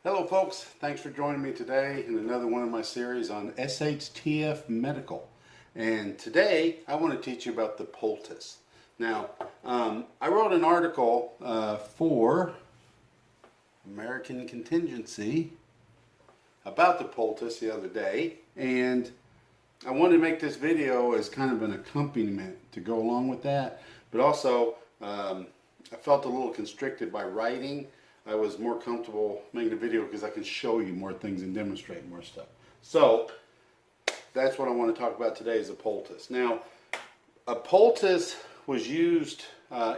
Hello folks, thanks for joining me today in another one of my series on SHTF Medical. And today I want to teach you about the Poultice. Now, I wrote an article for American Contingency about the Poultice the other day, and I wanted to make this video as kind of an accompaniment to go along with that, but also I felt a little constricted by writing. I was more comfortable making a video because I can show you more things and demonstrate more stuff. So that's what I want to talk about today is a poultice. Now, a poultice was used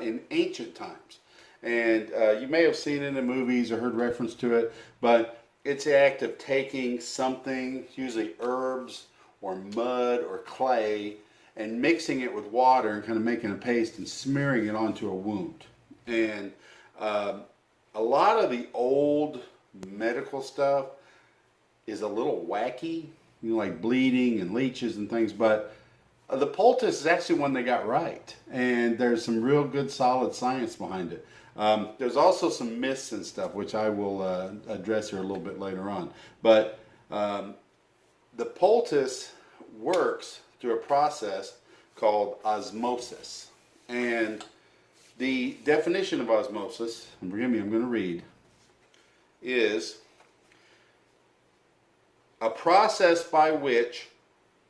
in ancient times, and you may have seen it in the movies or heard reference to it, but it's the act of taking something, usually herbs or mud or clay, and mixing it with water and kind of making a paste and smearing it onto a wound. And a lot of the old medical stuff is a little wacky, like bleeding and leeches and things, but the poultice is actually one they got right, and there's some real good solid science behind it. There's also some myths and stuff, which I will address here a little bit later on. But the poultice works through a process called osmosis. And the definition of osmosis, and forgive me, I'm going to read, is a process by which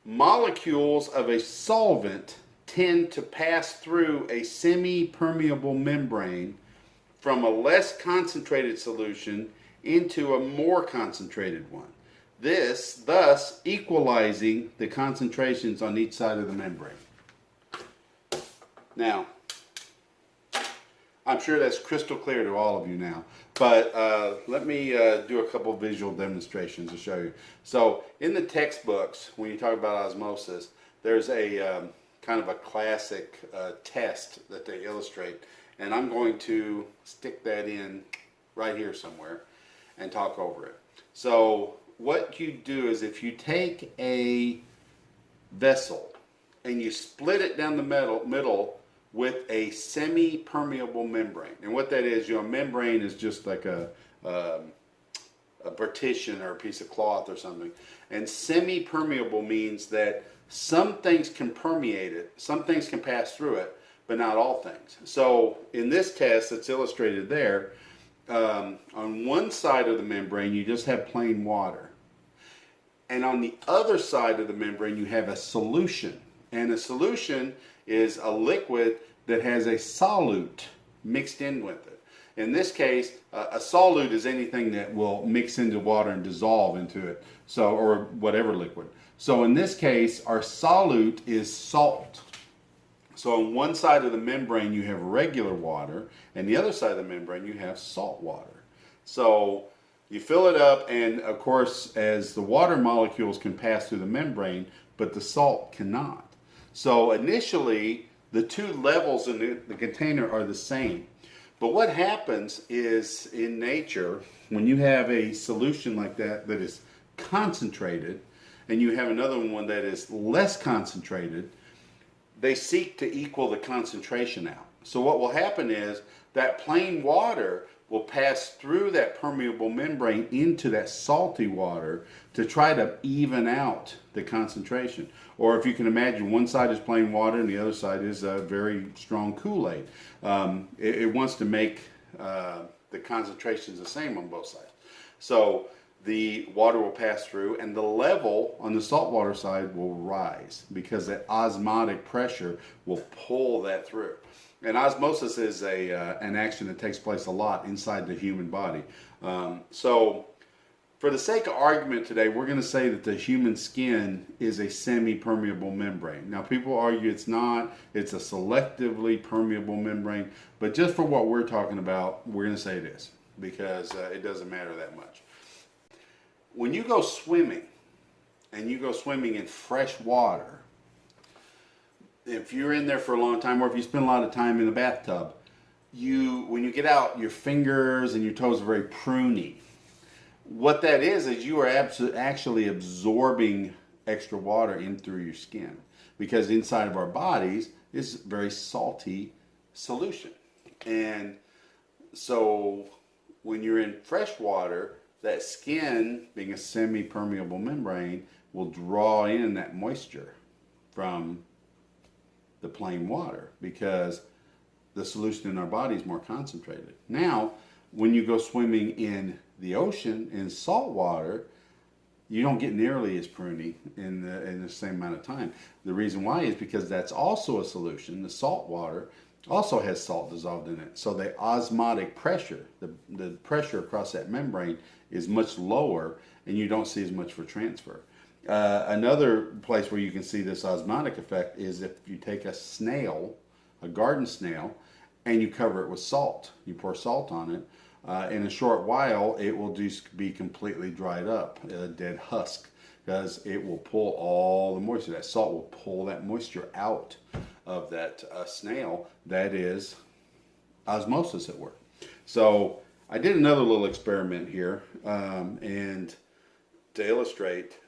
molecules of a solvent tend to pass through a semi-permeable membrane from a less concentrated solution into a more concentrated one. This, thus, equalizing the concentrations on each side of the membrane. Now, I'm sure that's crystal clear to all of you now, but let me do a couple visual demonstrations to show you. So in the textbooks, when you talk about osmosis, there's a kind of a classic test that they illustrate, and I'm going to stick that in right here somewhere and talk over it. So what you do is if you take a vessel and you split it down the middle with a semi-permeable membrane. And what that is, a membrane is just like a partition or a piece of cloth or something. And semi-permeable means that some things can permeate it, some things can pass through it, but not all things. So in this test that's illustrated there, on one side of the membrane you just have plain water. And on the other side of the membrane you have a solution. And a solution is a liquid that has a solute mixed in with it. In this case, a solute is anything that will mix into water and dissolve into it, so or whatever liquid. So in this case, our solute is salt. So on one side of the membrane you have regular water, and the other side of the membrane you have salt water. So you fill it up, and of course, as the water molecules can pass through the membrane, but the salt cannot. So initially, the two levels in the container are the same. But what happens is in nature, when you have a solution like that that is concentrated, and you have another one that is less concentrated, they seek to equal the concentration out. So what will happen is that plain water will pass through that permeable membrane into that salty water to try to even out the concentration. Or if you can imagine, one side is plain water and the other side is a very strong Kool-Aid. It wants to make the concentrations the same on both sides. So the water will pass through, and the level on the saltwater side will rise because that osmotic pressure will pull that through. And osmosis is an action that takes place a lot inside the human body. So for the sake of argument today, we're going to say that the human skin is a semi-permeable membrane. Now people argue it's not, it's a selectively permeable membrane, but just for what we're talking about, we're going to say it is, because it doesn't matter that much. When you go swimming, and you go swimming in fresh water, if you're in there for a long time, or if you spend a lot of time in the bathtub, when you get out, your fingers and your toes are very pruny. What that is you are actually absorbing extra in through your skin, because inside of our bodies is very salty solution. And so when you're in fresh water, that skin, being a semi-permeable membrane, will draw in that moisture from the plain water because the solution in our body is more concentrated. Now, when you go swimming in the ocean in salt water, you don't get nearly as pruny in the same amount of time. The reason why is because that's also a solution. The salt water also has salt dissolved in it. So the osmotic pressure, the pressure across that membrane is much lower and you don't see as much for transfer. Another place where you can see this osmotic effect is if you take a snail, a garden snail, and you cover it with salt. You pour salt on it. In a short while, it will just be completely dried up, a dead husk, because it will pull all the moisture. That salt will pull that moisture out of that snail. That is osmosis at work. So I did another little experiment here, and to illustrate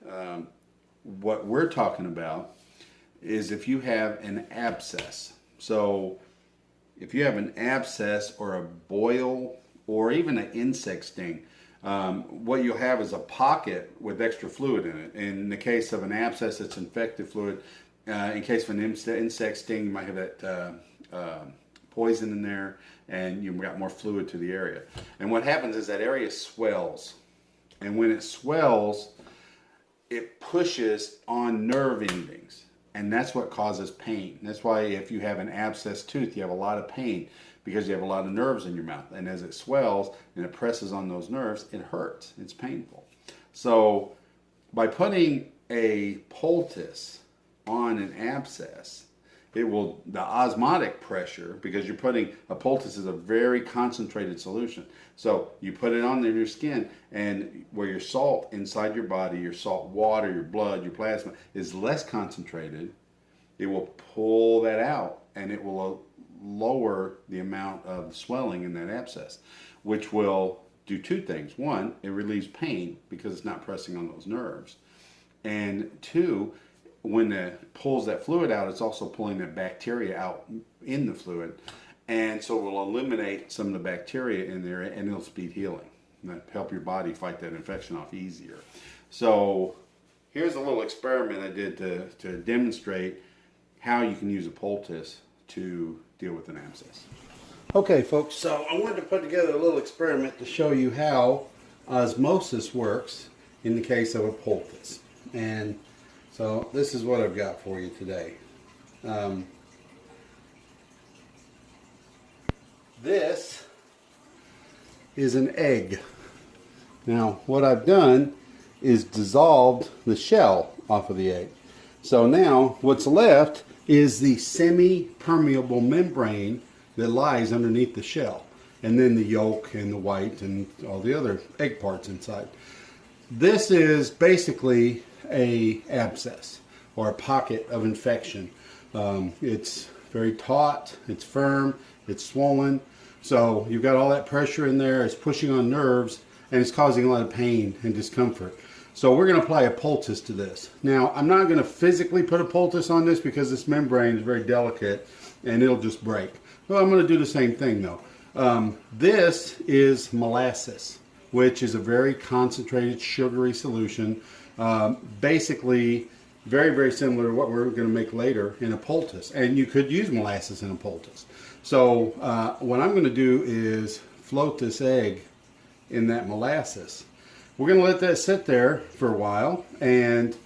what we're talking about is if you have an abscess. So if you have an abscess or a boil or even an insect sting, what you'll have is a pocket with extra fluid in it. In the case of an abscess, it's infected fluid. In case of an insect sting, you might have that poison in there, and you've got more fluid to the area. And what happens is that area swells. And when it swells, it pushes on nerve endings. And that's what causes pain. That's why if you have an abscess tooth, you have a lot of pain because you have a lot of nerves in your mouth. And as it swells and it presses on those nerves, it hurts. It's painful. So by putting a poultice on an abscess, it will, the osmotic pressure, because you're putting, a poultice is a very concentrated solution. So you put it on your skin, and where your salt inside your body, your salt water, your blood, your plasma is less concentrated, it will pull that out and it will lower the amount of swelling in that abscess, which will do two things. One, it relieves pain because it's not pressing on those nerves. And two, when it pulls that fluid out, it's also pulling that bacteria out in the fluid. And so it will eliminate some of the bacteria in there, and it'll speed healing. And that'll help your body fight that infection off easier. So here's a little experiment I did to demonstrate how you can use a poultice to deal with an abscess. Okay, folks, so I wanted to put together a little experiment to show you how osmosis works in the case of a poultice. And so this is what I've got for you today. This is an egg. Now what I've done is dissolved the shell off of the egg. So now what's left is the semi-permeable membrane that lies underneath the shell, and then the yolk and the white and all the other egg parts inside. This is basically a abscess or a pocket of infection. It's very taut, it's firm, it's swollen, so you've got all that pressure in there, it's pushing on nerves, and it's causing a lot of pain and discomfort. So we're going to apply a poultice to this. Now, I'm not going to physically put a poultice on this because this membrane is very delicate and it'll just break. Well, I'm going to do the same thing though. This is molasses, which is a very concentrated sugary solution. Basically, very, very similar to what we're going to make later in a poultice. And you could use molasses in a poultice. So what I'm going to do is float this egg in that molasses. We're going to let that sit there for a while, and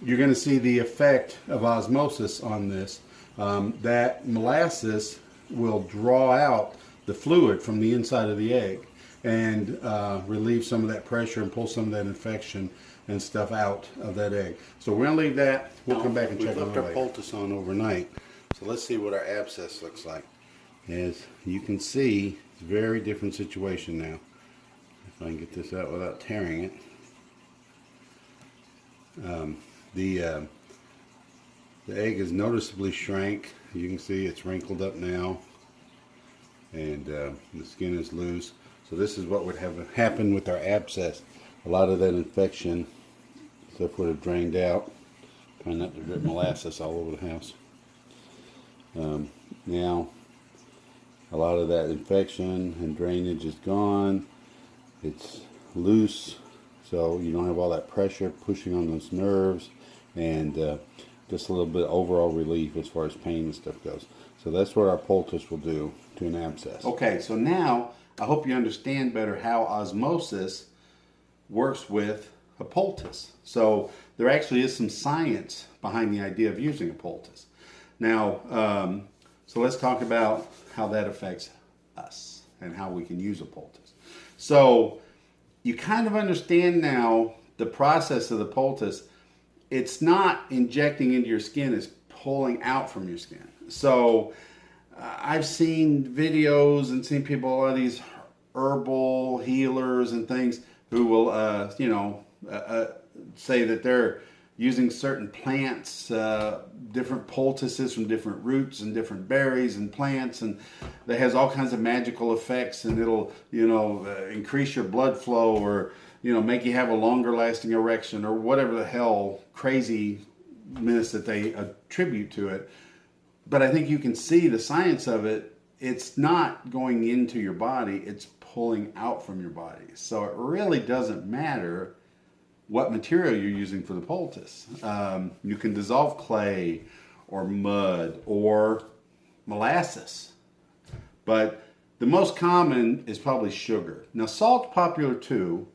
you're going to see the effect of osmosis on this. That molasses will draw out the fluid from the inside of the egg and relieve some of that pressure and pull some of that infection and stuff out of that egg. So we're going to leave that. We'll come back and check on it later. We left our poultice on overnight. So let's see what our abscess looks like. As you can see, it's a very different situation now. If I can get this out without tearing it. The egg is noticeably shrank. You can see it's wrinkled up now, and the skin is loose. So this is what would have happened with our abscess. A lot of that infection stuff would have drained out. Trying not to drip molasses all over the house. Now, a lot of that infection and drainage is gone. It's loose, so you don't have all that pressure pushing on those nerves, and just a little bit overall relief as far as pain and stuff goes. So that's what our poultice will do to an abscess. Okay, so now I hope you understand better how osmosis works with a poultice. So there actually is some science behind the idea of using a poultice. Now, so let's talk about how that affects us and how we can use a poultice. So you kind of understand now the process of the poultice. It's not injecting into your skin, it's pulling out from your skin. So I've seen videos and seen people, all these herbal healers and things who will, say that they're using certain plants, different poultices from different roots and different berries and plants, and that has all kinds of magical effects, and it'll, increase your blood flow, or, make you have a longer lasting erection, or whatever the hell craziness that they attribute to it. But I think you can see the science of it. It's not going into your body, it's pulling out from your body. So it really doesn't matter what material you're using for the poultice. You can dissolve clay or mud or molasses, but the most common is probably sugar. Now, salt's popular too,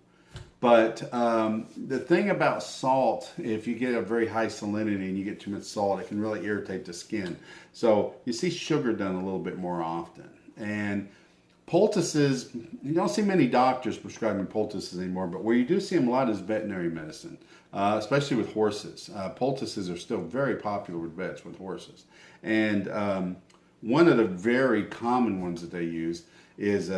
but the thing about salt, if you get a very high salinity and you get too much salt, it can really irritate the skin. So you see sugar done a little bit more often. And poultices, you don't see many doctors prescribing poultices anymore, but where you do see them a lot is veterinary medicine, especially with horses. Poultices are still very popular with vets, with horses. And one of the very common ones that they use is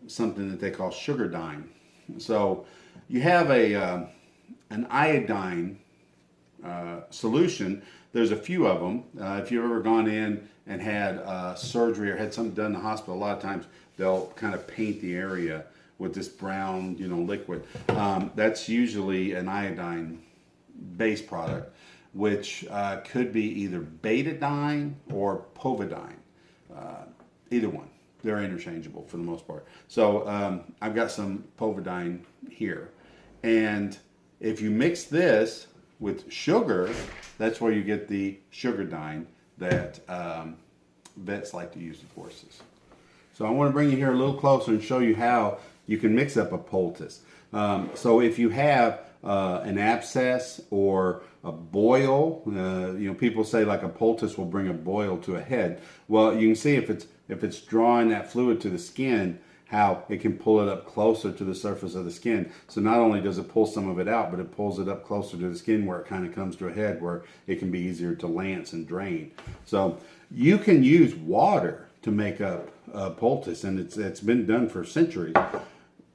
something that they call sugar dine. So you have an iodine solution. There's a few of them. If you've ever gone in and had surgery or had something done in the hospital, a lot of times they'll kind of paint the area with this brown, liquid. That's usually an iodine-based product, which could be either betadine or povidone. Either one. They're interchangeable for the most part. So I've got some povidone here. And if you mix this with sugar, that's where you get the sugar dine that vets like to use with horses. So I want to bring you here a little closer and show you how you can mix up a poultice. So if you have an abscess or a boil, people say like a poultice will bring a boil to a head. Well, you can see if it's drawing that fluid to the skin, how it can pull it up closer to the surface of the skin. So not only does it pull some of it out, but it pulls it up closer to the skin where it kind of comes to a head where it can be easier to lance and drain. So you can use water to make up a poultice, and it's been done for centuries.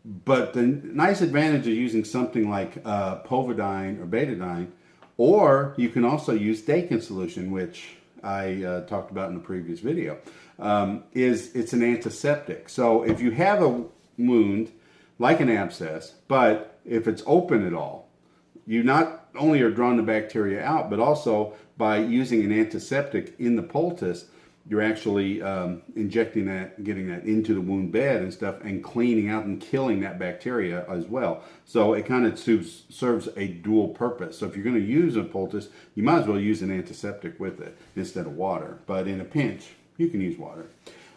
But the nice advantage of using something like povidone or betadine, or you can also use Dakin solution, which I talked about in the previous video, is it's an antiseptic. So if you have a wound, like an abscess, but if it's open at all, you not only are drawing the bacteria out, but also by using an antiseptic in the poultice, you're actually injecting that, getting that into the wound bed and stuff, and cleaning out and killing that bacteria as well. So it kind of serves a dual purpose. So if you're going to use a poultice, you might as well use an antiseptic with it instead of water. But in a pinch, you can use water.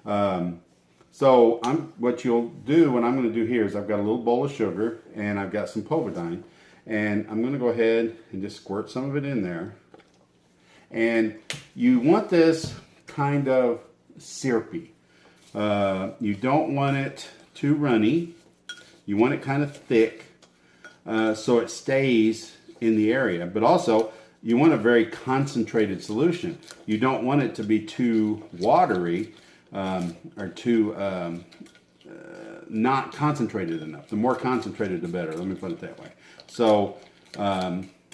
What you'll do, what I'm going to do here is I've got a little bowl of sugar and I've got some povidone, and I'm going to go ahead and just squirt some of it in there. And you want this kind of syrupy. You don't want it too runny. You want it kind of thick so it stays in the area. But also, you want a very concentrated solution. You don't want it to be too watery or too not concentrated enough. The more concentrated, the better. Let me put it that way. So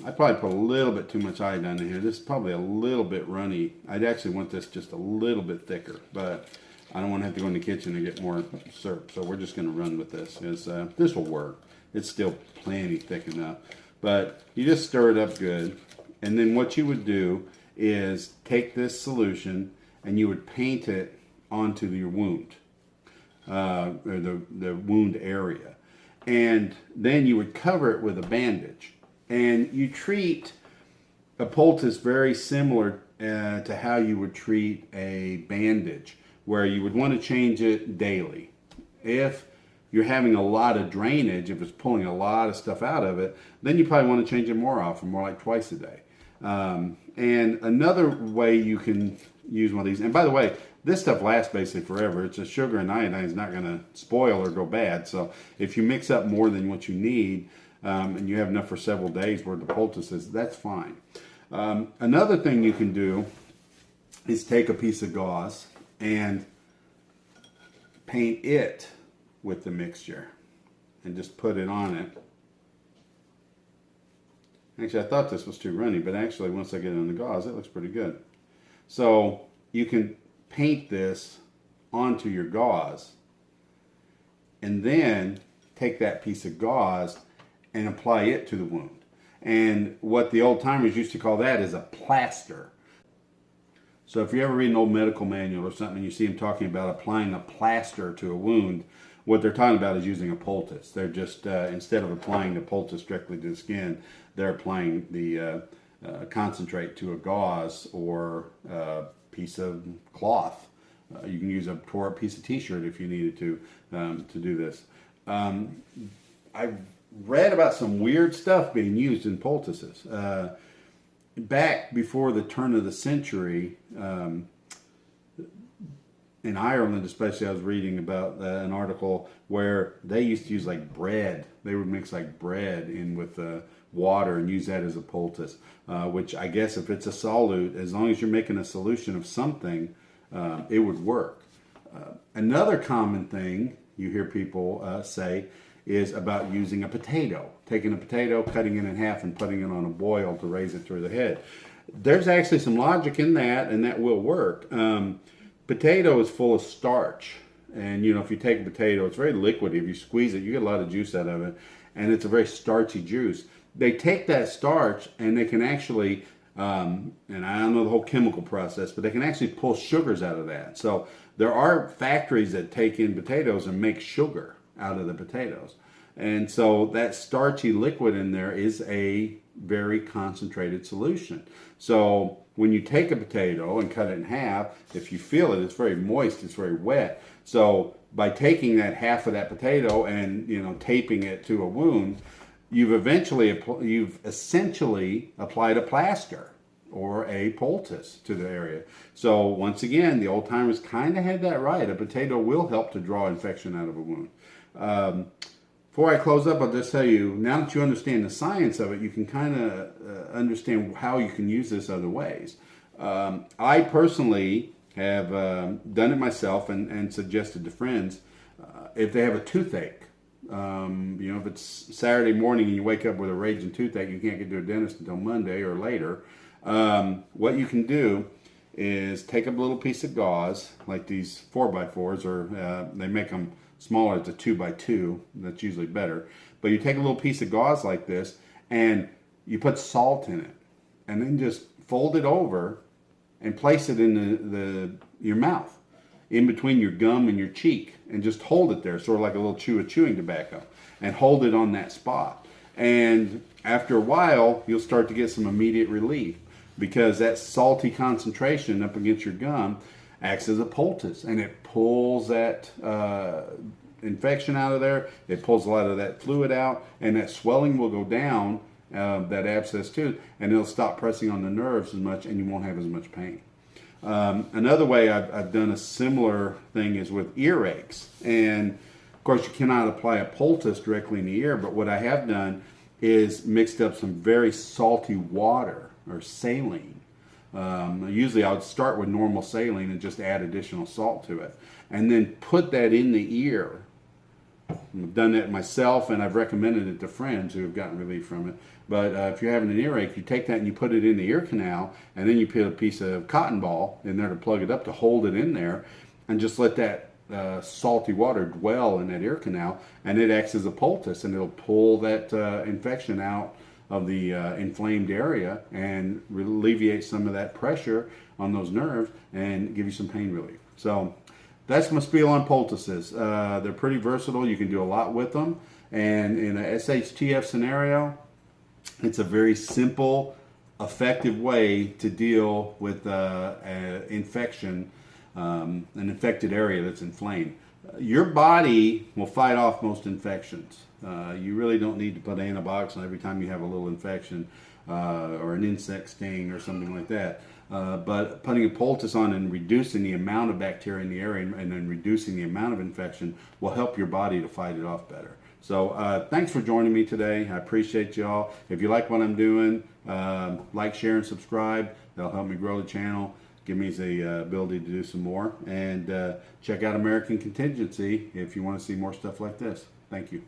I probably put a little bit too much iodine in here. This is probably a little bit runny. I'd actually want this just a little bit thicker, but I don't want to have to go in the kitchen and get more syrup. So we're just going to run with this. This will work. It's still plenty thick enough. But you just stir it up good. And then what you would do is take this solution and you would paint it onto your wound, or the wound area. and then you would cover it with a bandage. And you treat a poultice very similar to how you would treat a bandage, where you would want to change it daily. If you're having a lot of drainage, if it's pulling a lot of stuff out of it, then you probably want to change it more often, more like twice a day. And another way you can use one of these, and by the way, this stuff lasts basically forever. It's a sugar, and iodine is not going to spoil or go bad. So if you mix up more than what you need, and you have enough for several days worth of poultices, that's fine. Another thing you can do is take a piece of gauze and paint it with the mixture and just put it on it. Actually, I thought this was too runny, but actually once I get it on the gauze, it looks pretty good. So you can paint this onto your gauze and then take that piece of gauze and apply it to the wound. And what the old timers used to call that is a plaster. So if you ever read an old medical manual or something, you see them talking about applying a plaster to a wound, what they're talking about is using a poultice. They're just, instead of applying the poultice directly to the skin, they're applying the concentrate to a gauze or a piece of cloth. You can use a tore up piece of t-shirt if you needed to do this. I've read about some weird stuff being used in poultices. Back before the turn of the century, in Ireland especially, I was reading about an article where they used to use like bread. They would mix like bread in with water and use that as a poultice, which I guess if it's a solute, as long as you're making a solution of something, it would work. Another common thing you hear people say is about using a potato. Taking a potato, cutting it in half, and putting it on a boil to raise it through the head. There's actually some logic in that, and that will work. Potato is full of starch. And, you know, if you take a potato, it's very liquidy. If you squeeze it, you get a lot of juice out of it. And it's a very starchy juice. They take that starch, and they can actually, and I don't know the whole chemical process, but they can actually pull sugars out of that. So there are factories that take in potatoes and make sugar out of the potatoes. And so that starchy liquid in there is a very concentrated solution. So when you take a potato and cut it in half, if you feel it, it's very moist, it's very wet. So by taking that half of that potato and, you know, taping it to a wound, you've essentially applied a plaster or a poultice to the area. So once again, the old timers kind of had that right. A potato will help to draw infection out of a wound. Before I close up, I'll just tell you, now that you understand the science of it, you can kind of understand how you can use this other ways. I personally have done it myself and suggested to friends, if they have a toothache, you know, if it's Saturday morning and you wake up with a raging toothache, you can't get to a dentist until Monday or later, what you can do is take a little piece of gauze, like these 4x4s, or they make them smaller, it's a 2x2, that's usually better. But you take a little piece of gauze like this and you put salt in it, and then just fold it over and place it in your mouth, in between your gum and your cheek, and just hold it there, sort of like a little chew of chewing tobacco, and hold it on that spot. And after a while, you'll start to get some immediate relief, because that salty concentration up against your gum acts as a poultice, and it pulls that infection out of there. It pulls a lot of that fluid out, and that swelling will go down, that abscess tooth, and it'll stop pressing on the nerves as much, and you won't have as much pain. Another way I've done a similar thing is with earaches, and of course you cannot apply a poultice directly in the ear, but what I have done is mixed up some very salty water or saline. Usually I would start with normal saline and just add additional salt to it, and then put that in the ear. I've done that myself, and I've recommended it to friends who have gotten relief from it. But if you're having an earache, you take that and you put it in the ear canal, and then you put a piece of cotton ball in there to plug it up to hold it in there, and just let that salty water dwell in that ear canal, and it acts as a poultice, and it'll pull that infection out of the inflamed area and alleviate some of that pressure on those nerves and give you some pain relief. So that's my spiel on poultices. They're pretty versatile. You can do a lot with them. And in a SHTF scenario, it's a very simple, effective way to deal with an infection, an infected area that's inflamed. Your body will fight off most infections. You really don't need to put antibiotics on every time you have a little infection or an insect sting or something like that. But putting a poultice on and reducing the amount of bacteria in the area and then reducing the amount of infection will help your body to fight it off better. So thanks for joining me today. I appreciate y'all. If you like what I'm doing, like, share, and subscribe. That'll help me grow the channel, give me the ability to do some more. And check out American Contingency if you want to see more stuff like this. Thank you.